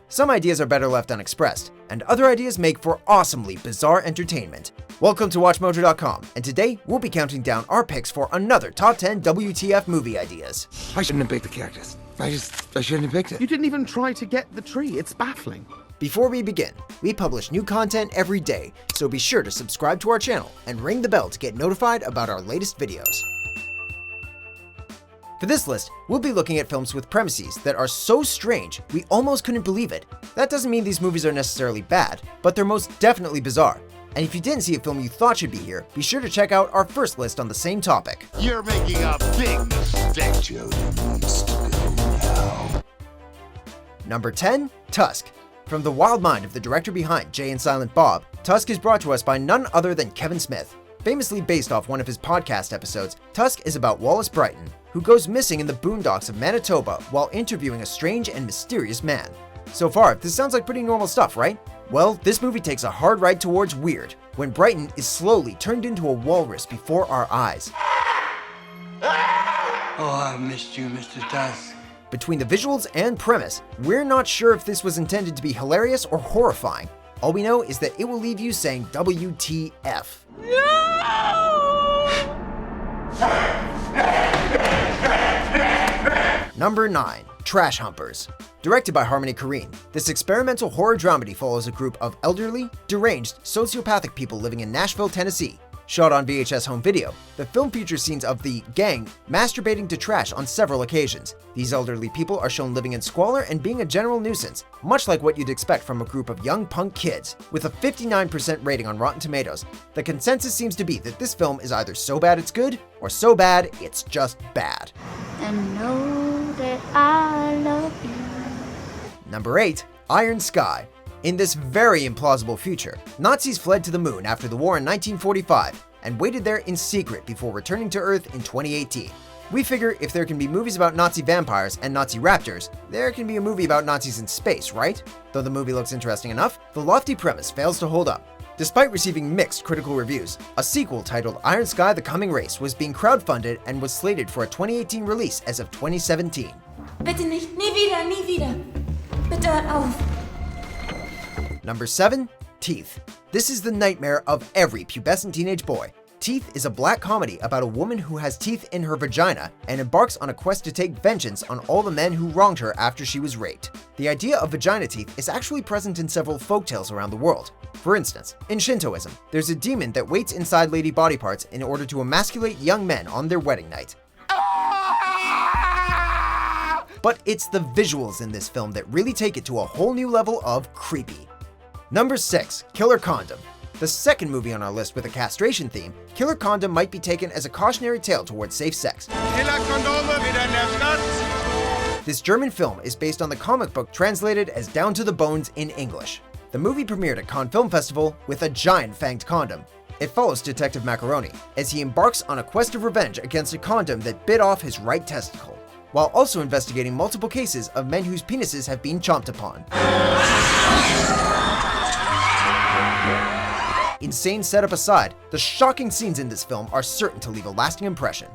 Some ideas are better left unexpressed, and other ideas make for awesomely bizarre entertainment. Welcome to WatchMojo.com, and today we'll be counting down our picks for another top 10 WTF movie ideas. I shouldn't have picked the cactus. I shouldn't have picked it. You didn't even try to get the tree. It's baffling. Before we begin, we publish new content every day, so be sure to subscribe to our channel and ring the bell to get notified about our latest videos. For this list, we'll be looking at films with premises that are so strange we almost couldn't believe it. That doesn't mean these movies are necessarily bad, but they're most definitely bizarre. And if you didn't see a film you thought should be here, be sure to check out our first list on the same topic. You're making a big mistake. Jody needs to go now. Number 10, Tusk. From the wild mind of the director behind Jay and Silent Bob, Tusk is brought to us by none other than Kevin Smith. Famously based off one of his podcast episodes, Tusk is about Wallace Brighton, who goes missing in the boondocks of Manitoba while interviewing a strange and mysterious man. So far, this sounds like pretty normal stuff, right? Well, this movie takes a hard ride towards weird, when Brighton is slowly turned into a walrus before our eyes. Oh, I missed you, Mr. Tusk. Between the visuals and premise, we're not sure if this was intended to be hilarious or horrifying. All we know is that it will leave you saying WTF. Number 9, Trash Humpers. Directed by Harmony Korine, this experimental horror dramedy follows a group of elderly, deranged, sociopathic people living in Nashville, Tennessee. Shot on VHS home video, the film features scenes of the gang masturbating to trash on several occasions. These elderly people are shown living in squalor and being a general nuisance, much like what you'd expect from a group of young punk kids. With a 59% rating on Rotten Tomatoes, the consensus seems to be that this film is either so bad it's good, or so bad it's just bad. And know that I love you. Number 8, Iron Sky. In this very implausible future, Nazis fled to the moon after the war in 1945 and waited there in secret before returning to Earth in 2018. We figure if there can be movies about Nazi vampires and Nazi raptors, there can be a movie about Nazis in space, right? Though the movie looks interesting enough, the lofty premise fails to hold up. Despite receiving mixed critical reviews, a sequel titled Iron Sky: The Coming Race was being crowdfunded and was slated for a 2018 release as of 2017. Bitte nicht, nie wieder, nie wieder. Bitte hört auf. Number 7, Teeth. This is the nightmare of every pubescent teenage boy. Teeth is a black comedy about a woman who has teeth in her vagina and embarks on a quest to take vengeance on all the men who wronged her after she was raped. The idea of vagina teeth is actually present in several folktales around the world. For instance, in Shintoism, there's a demon that waits inside lady body parts in order to emasculate young men on their wedding night. But it's the visuals in this film that really take it to a whole new level of creepy. Number 6, Killer Condom. The second movie on our list with a castration theme, Killer Condom might be taken as a cautionary tale towards safe sex. This German film is based on the comic book translated as Down to the Bones in English. The movie premiered at Cannes Film Festival with a giant fanged condom. It follows Detective Macaroni as he embarks on a quest of revenge against a condom that bit off his right testicle, while also investigating multiple cases of men whose penises have been chomped upon. Insane setup aside, the shocking scenes in this film are certain to leave a lasting impression.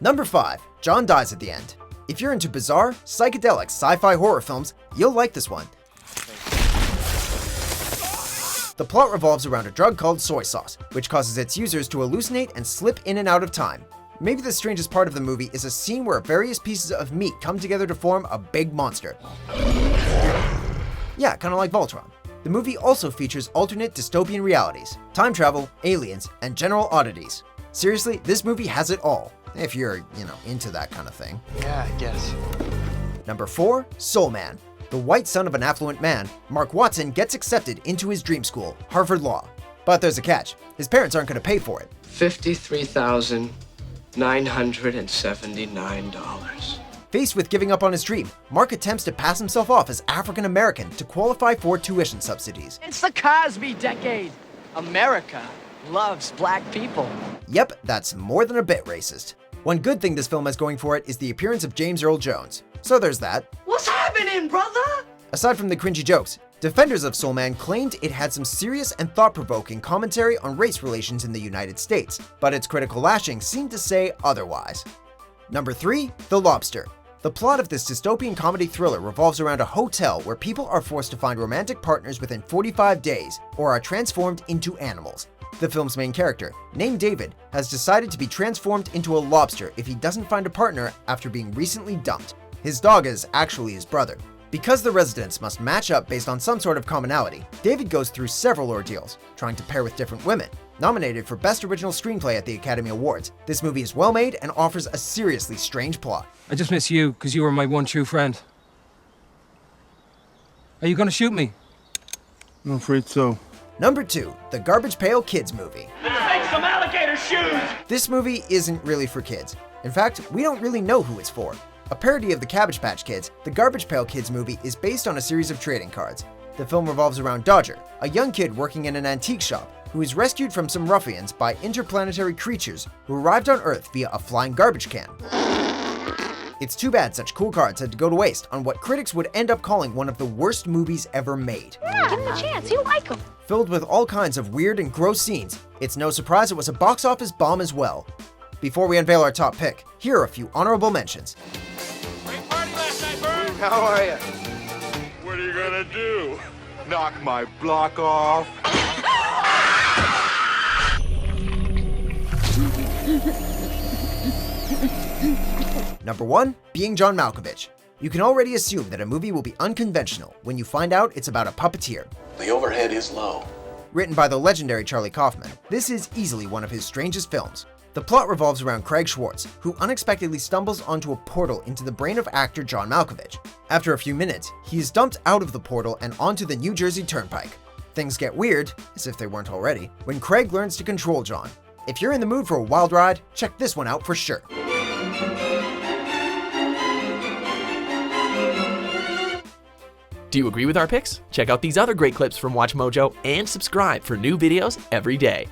Number 5, John Dies at the End. If you're into bizarre, psychedelic sci-fi horror films, you'll like this one. The plot revolves around a drug called soy sauce, which causes its users to hallucinate and slip in and out of time. Maybe the strangest part of the movie is a scene where various pieces of meat come together to form a big monster. Yeah, kind of like Voltron. The movie also features alternate dystopian realities, time travel, aliens, and general oddities. Seriously, this movie has it all, if you're, into that kind of thing. Yeah, I guess. Number 4, Soul Man. The white son of an affluent man, Mark Watson gets accepted into his dream school, Harvard Law. But there's a catch. His parents aren't going to pay for it. $53,979. Faced with giving up on his dream, Mark attempts to pass himself off as African American to qualify for tuition subsidies. It's the Cosby decade. America loves black people. Yep, that's more than a bit racist. One good thing this film has going for it is the appearance of James Earl Jones. So there's that. What's happening, brother? Aside from the cringy jokes, defenders of Soul Man claimed it had some serious and thought-provoking commentary on race relations in the United States, but its critical lashing seemed to say otherwise. Number 3. The Lobster. The plot of this dystopian comedy thriller revolves around a hotel where people are forced to find romantic partners within 45 days or are transformed into animals. The film's main character, named David, has decided to be transformed into a lobster if he doesn't find a partner after being recently dumped. His dog is actually his brother. Because the residents must match up based on some sort of commonality, David goes through several ordeals, trying to pair with different women. Nominated for Best Original Screenplay at the Academy Awards, this movie is well made and offers a seriously strange plot. I just miss you, because you were my one true friend. Are you gonna shoot me? I'm afraid so. Number 2. The Garbage Pail Kids movie. Make some alligator shoes! This movie isn't really for kids. In fact, we don't really know who it's for. A parody of the Cabbage Patch Kids, the Garbage Pail Kids movie is based on a series of trading cards. The film revolves around Dodger, a young kid working in an antique shop, who is rescued from some ruffians by interplanetary creatures who arrived on Earth via a flying garbage can. It's too bad such cool cards had to go to waste on what critics would end up calling one of the worst movies ever made. Yeah, give him a chance. You like him. Filled with all kinds of weird and gross scenes, it's no surprise it was a box office bomb as well. Before we unveil our top pick, here are a few honorable mentions. Great party last night, Bird. How are you? What are you gonna do? Knock my block off? Number 1. Being John Malkovich. You can already assume that a movie will be unconventional when you find out it's about a puppeteer. The overhead is low. Written by the legendary Charlie Kaufman, this is easily one of his strangest films. The plot revolves around Craig Schwartz, who unexpectedly stumbles onto a portal into the brain of actor John Malkovich. After a few minutes, he is dumped out of the portal and onto the New Jersey Turnpike. Things get weird, as if they weren't already, when Craig learns to control John. If you're in the mood for a wild ride, check this one out for sure. Do you agree with our picks? Check out these other great clips from WatchMojo and subscribe for new videos every day.